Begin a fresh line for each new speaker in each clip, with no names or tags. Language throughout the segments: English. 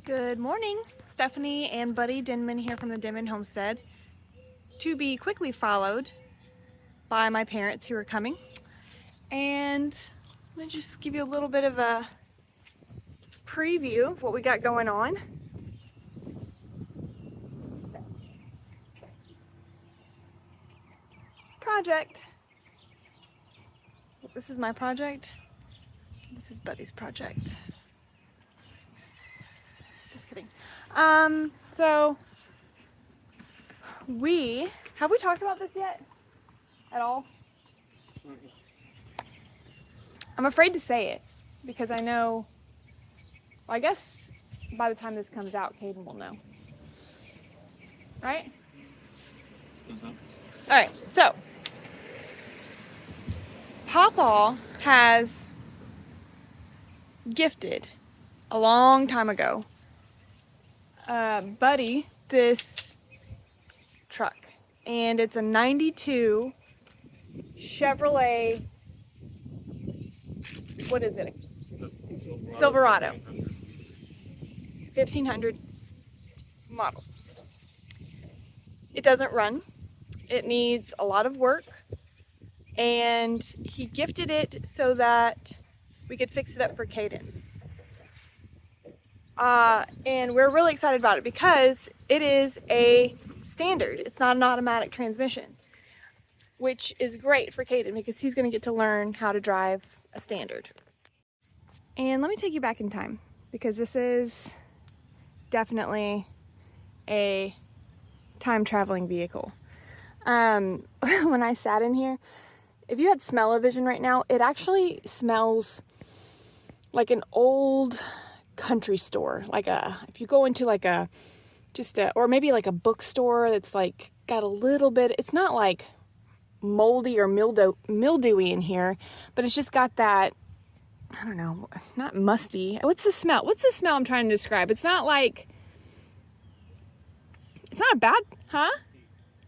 Good morning, Stephanie and Buddy Denman here from the Denman Homestead, to be quickly followed by my parents who are coming. And let me just give you a little bit of a preview of what we got going on. Project. This is my project. This is Buddy's project. Just kidding. So have we talked about this yet? At all? I'm afraid to say it because I know, well, I guess by the time this comes out, Caden will know. Right? Mm-hmm. All right, so PawPaw has gifted a long time ago Buddy this truck, and it's a 92 Chevrolet, what is it? Silverado 1500 model. It doesn't run. It needs a lot of work, and he gifted it so that we could fix it up for Caden. And we're really excited about it because it is a standard. It's not an automatic transmission, which is great for Caden because he's going to get to learn how to drive a standard. And let me take you back in time because this is definitely a time traveling vehicle. When I sat in here, if you had smell-o-vision right now, it actually smells like an old country store, if you go into or maybe like a bookstore that's like got a little bit, it's not like moldy or mildewy in here, but it's just got that, I don't know, not musty. What's the smell I'm trying to describe? It's not a bad,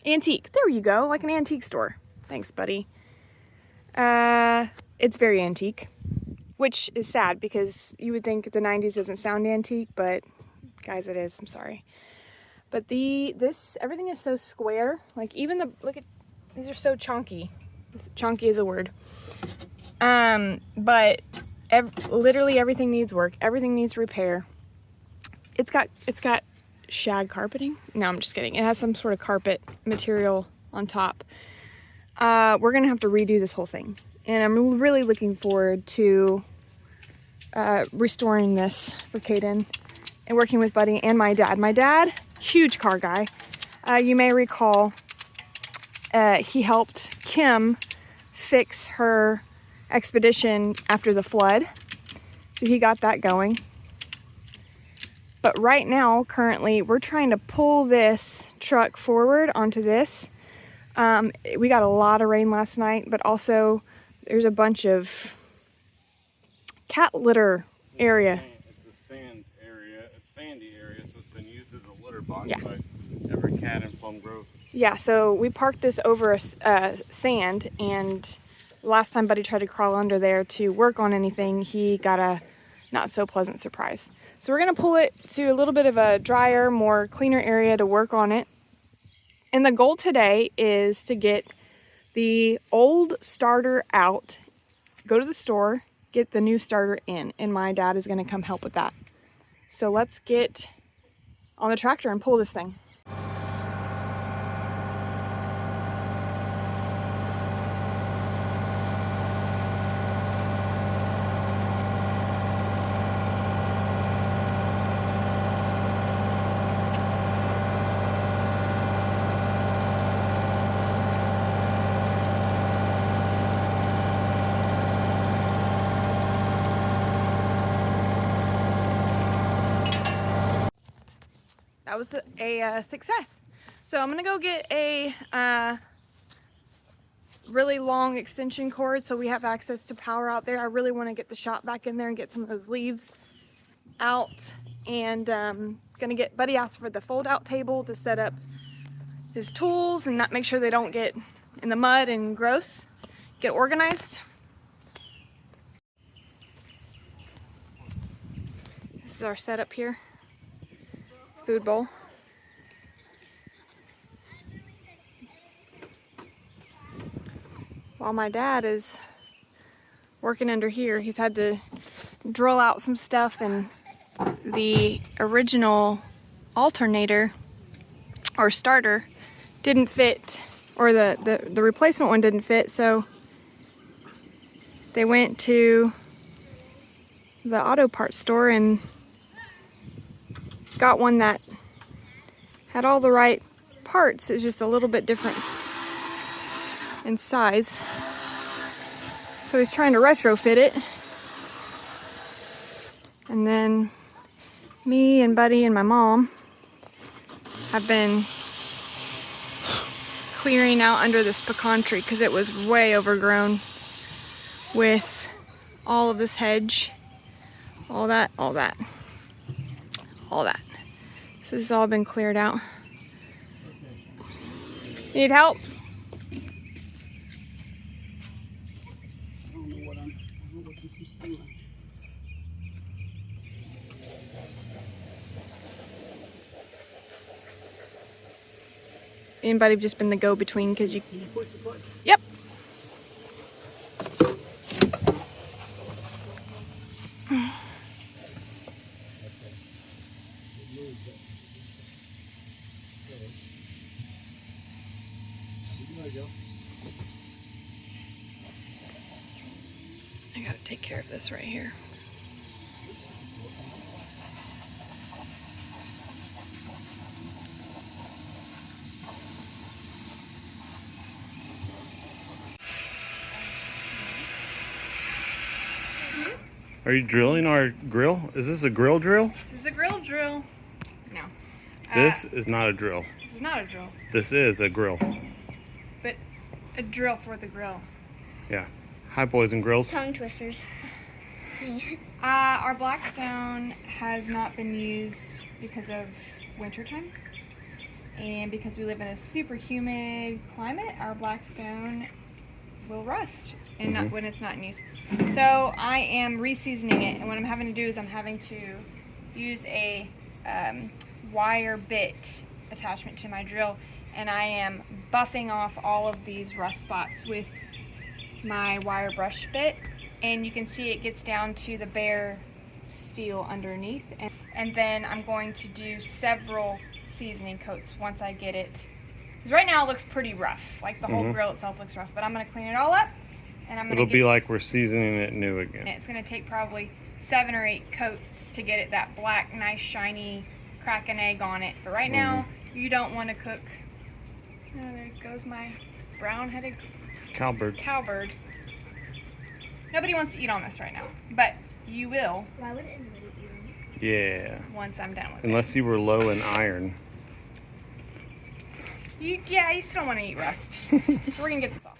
antique. There you go, like an antique store. Thanks, buddy. It's very antique, which is sad because you would think the 90s doesn't sound antique, but guys, it is. I'm sorry. But everything is so square. Like even these are so chunky. Chunky is a word. But literally everything needs work. Everything needs repair. It's got shag carpeting. No, I'm just kidding. It has some sort of carpet material on top. We're gonna have to redo this whole thing. And I'm really looking forward to restoring this for Caden and working with Buddy and my dad. My dad, huge car guy. You may recall he helped Kim fix her expedition after the flood. So he got that going. But right now, currently, we're trying to pull this truck forward onto this. We got a lot of rain last night, but also there's a bunch of cat litter area.
It's a sand area. It's sandy area, so it's been used as a litter box by every cat in Plum Grove.
Yeah, so we parked this over sand, and last time Buddy tried to crawl under there to work on anything, he got a not so pleasant surprise. So we're gonna pull it to a little bit of a drier, more cleaner area to work on it. And the goal today is to get the old starter out, go to the store, get the new starter in, and my dad is going to come help with that. So let's get on the tractor and pull this thing. That was a success. So I'm gonna go get a really long extension cord so we have access to power out there. I really want to get the shop back in there and get some of those leaves out. And gonna get Buddy asked for the fold out table to set up his tools and not make sure they don't get in the mud and gross. Get organized. This is our setup here. food bowl. While my dad is working under here, he's had to drill out some stuff, and the original alternator or starter didn't fit, or the replacement one didn't fit, so they went to the auto parts store and got one that had all the right parts. It was just a little bit different in size. So he's trying to retrofit it. And then me and Buddy and my mom have been clearing out under this pecan tree because it was way overgrown with all of this hedge, all that. So this has all been cleared out. Need help? Me and Buddy have just been the go-between because you...
Can you push the button?
Yep. I gotta take care of this right here.
Are you drilling our grill? Is this a grill drill?
This is a grill drill. No.
This is not a drill.
This is not a drill,
This is a grill.
but a drill for the grill.
Yeah. Hi, boys and grills.
Tongue twisters.
Our Blackstone has not been used because of wintertime. And because we live in a super humid climate, our Blackstone will rust and not when it's not in use. So I am reseasoning it, and what I'm having to do is I'm having to use a wire bit attachment to my drill, and I am buffing off all of these rust spots with my wire brush bit, and you can see it gets down to the bare steel underneath, and then I'm going to do several seasoning coats once I get it, because right now it looks pretty rough, like the whole grill itself looks rough, but I'm going to clean it all up, and I'm going to
It'll be like we're seasoning it new again.
it's going to take probably 7 or 8 coats to get it that black, nice, shiny, crack an egg on it, but right now you don't want to cook. Oh, there goes my brown-headed cowbird. Nobody wants to eat on this right now, but you will.
Why would anybody eat on it?
Yeah.
Once I'm done with
Unless you were low in iron.
it. You still want to eat rust. So we're going to get this off.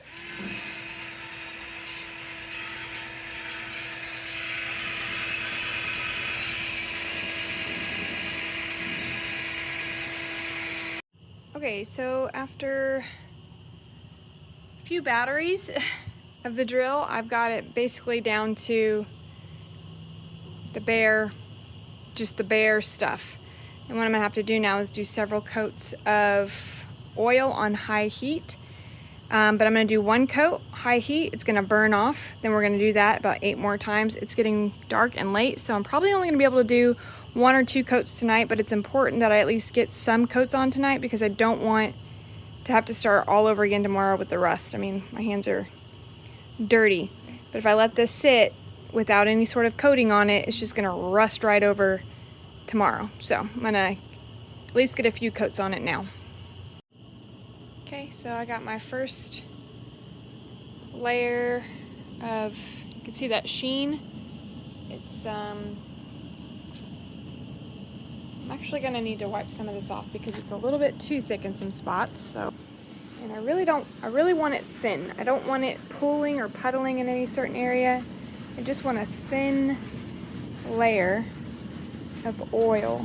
Okay, so after a few batteries of the drill, I've got it basically down to just the bare stuff. And what I'm gonna have to do now is do several coats of oil on high heat. But I'm gonna do 1 coat, high heat, it's gonna burn off. Then we're gonna do that about 8 more times. It's getting dark and late, so I'm probably only gonna be able to do 1 or 2 coats tonight, but it's important that I at least get some coats on tonight because I don't want to have to start all over again tomorrow with the rust. I mean, my hands are dirty. But if I let this sit without any sort of coating on it, it's just gonna rust right over tomorrow. So I'm gonna at least get a few coats on it now. Okay, so I got my first layer of, you can see that sheen. It's I'm actually gonna need to wipe some of this off because it's a little bit too thick in some spots. So, and I really want it thin. I don't want it pooling or puddling in any certain area. I just want a thin layer of oil.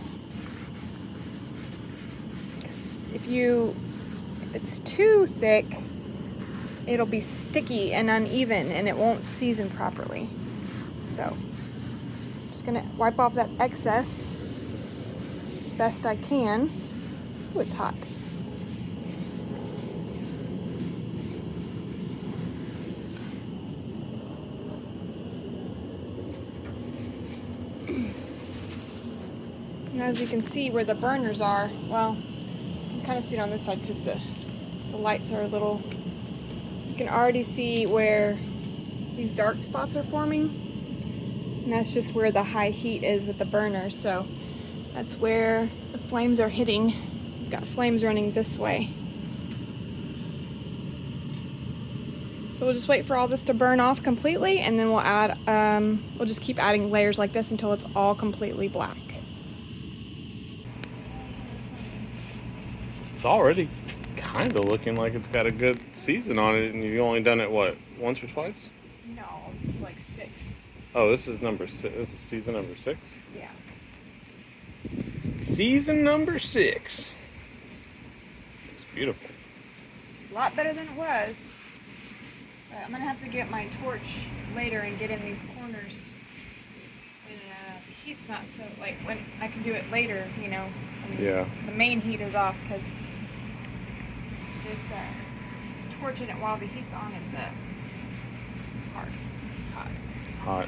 If it's too thick, it'll be sticky and uneven and it won't season properly. So, just gonna wipe off that excess. best I can. Oh, it's hot. And as you can see where the burners are, well, you can kind of see it on this side because the lights are a little, you can already see where these dark spots are forming. And that's just where the high heat is with the burners. So that's where the flames are hitting. We've got flames running this way. So we'll just wait for all this to burn off completely, and then we'll add, we'll just keep adding layers like this until it's all completely black.
It's already kind of looking like it's got a good season on it, and you've only done it, what, once or twice?
No, this is like 6.
Oh, this is number 6. This is season number 6?
Yeah.
Season number 6. It's beautiful.
It's a lot better than it was. But I'm gonna have to get my torch later and get in these corners when the heat's not so, like when I can do it later, you know. When
Yeah.
the main heat is off, because this torching it while the heat's on is hard.
Hot.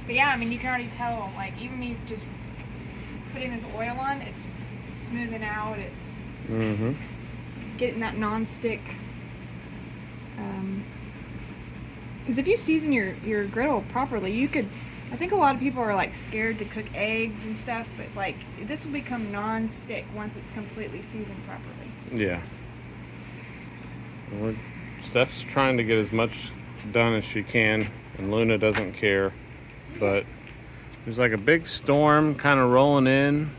But yeah, I mean, you can already tell, like, even me just putting this oil on, it's smoothing out, it's
Mm-hmm.
getting that non-stick. Because if you season your griddle properly, you could, I think a lot of people are like scared to cook eggs and stuff, but like this will become non-stick once it's completely seasoned properly.
Yeah. Steph's trying to get as much done as she can, and Luna doesn't care. But there's like a big storm kind of rolling in.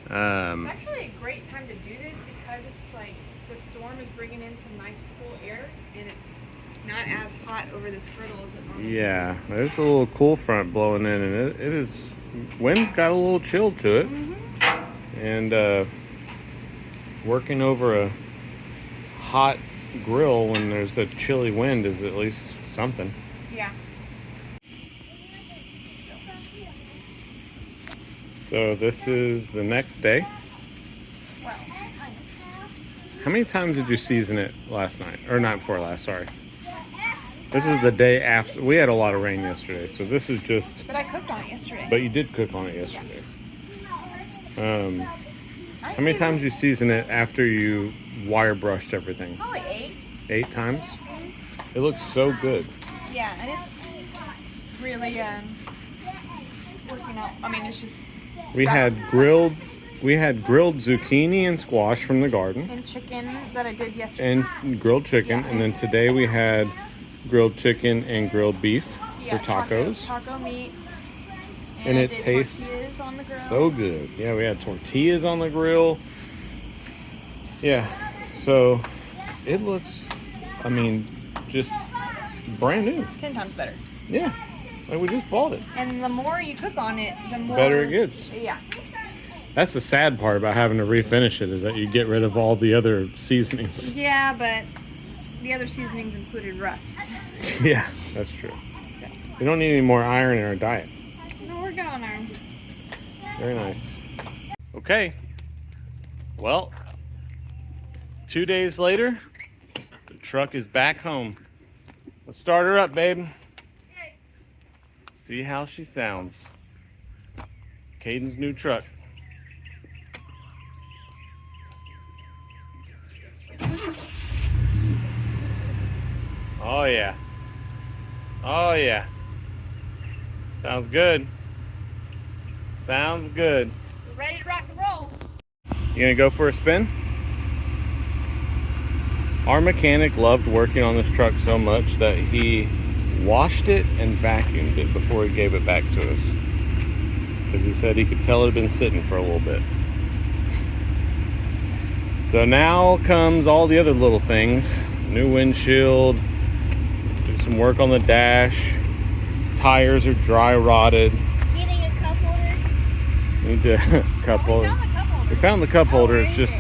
It's actually a great time to do this because it's like the storm is bringing in some nice cool air, and it's not as hot over this griddle as it normally is.
Yeah, there's a little cool front blowing in, and it is, wind's got a little chill to it.
Mm-hmm.
And working over a hot grill when there's a chilly wind is at least something.
Yeah.
So this is the next day.
Well,
How many times did you season it last night? Or night before last, sorry. This is the day after. We had a lot of rain yesterday, so this is just...
but I cooked on it yesterday.
But you did cook on it yesterday.
I
How many
seasoned-
times you season it after you wire brushed everything?
Probably 8.
8 times? It looks so good.
Yeah, and it's really working out. I mean, it's just
We had grilled zucchini and squash from the garden,
and chicken that I did yesterday.
and grilled chicken,
Yeah.
and then today we had grilled chicken and grilled beef for tacos.
Taco meat.
And
I
it
did
tastes
tortillas on the grill.
So good. Yeah, we had tortillas on the grill. Yeah, so it looks, I mean, just brand new.
10 times better.
Yeah, like we just bought it.
And the more you cook on it, the more
Better it gets.
Yeah.
That's the sad part about having to refinish it, is that you get rid of all the other seasonings.
Yeah, but the other seasonings included rust.
Yeah, that's true.
So,
We don't need any more iron in our diet.
no, we're good on our.
Very nice. Okay. Well, 2 days later, the truck is back home. Let's start her up, babe. See how she sounds. Caden's new truck. Oh yeah. Oh yeah. Sounds good. Sounds good.
We're ready to rock and roll.
You gonna go for a spin? Our mechanic loved working on this truck so much that he washed it and vacuumed it before he gave it back to us. Because he said he could tell it had been sitting for a little bit. So now comes all the other little things. New windshield, do some work on the dash. Tires are dry rotted.
Getting a cup holder.
Need to cup holder. We found the cup holder. It's just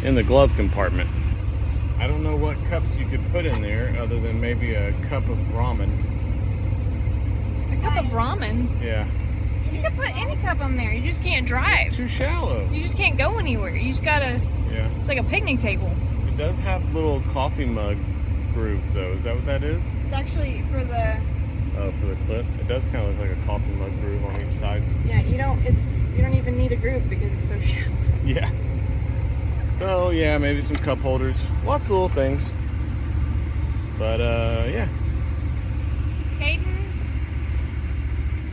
in the glove compartment. I don't know what cups you could put in there other than maybe a cup of ramen.
A cup of ramen.
Yeah.
You can put any cup on there. You just can't drive.
It's too shallow.
You just can't go anywhere. You just gotta.
Yeah.
It's like a picnic table.
It does have little coffee mug grooves though. Is that what that is?
It's actually for the.
Oh, for the clip. It does kind of look like a coffee mug groove on each side.
Yeah, you don't even need a groove because it's so shallow.
Yeah. So yeah, maybe some cup holders. Lots of little things. But yeah.
Caden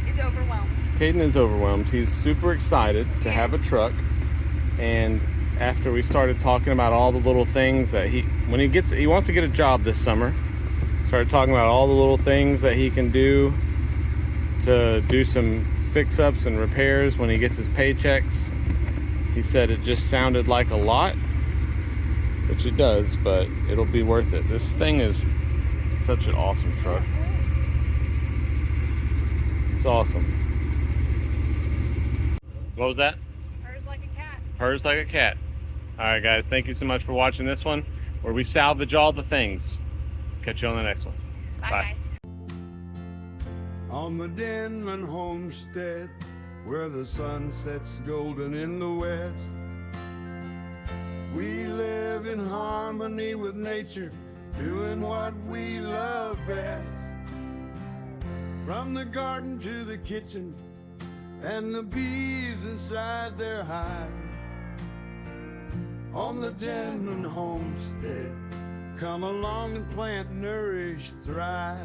is overwhelmed.
Caden is overwhelmed. He's super excited to have a truck. And after we started talking about all the little things that he wants to get a job this summer. Started talking about all the little things that he can do to do some fix-ups and repairs when he gets his paychecks. He said it just sounded like a lot, which it does, but it'll be worth it. This thing is such an awesome truck. It's awesome. What was that?
Purrs like a cat.
Purrs like a cat. All right, guys, thank you so much for watching this one, where we salvage all the things. Catch you on the next one.
Bye.
Bye.
Guys.
On the Denman Homestead, where the sun sets golden in the west, we live in harmony with nature, doing what we love best. From the garden to the kitchen, and the bees inside their hive. On the Denman Homestead, come along and plant, nourish, thrive.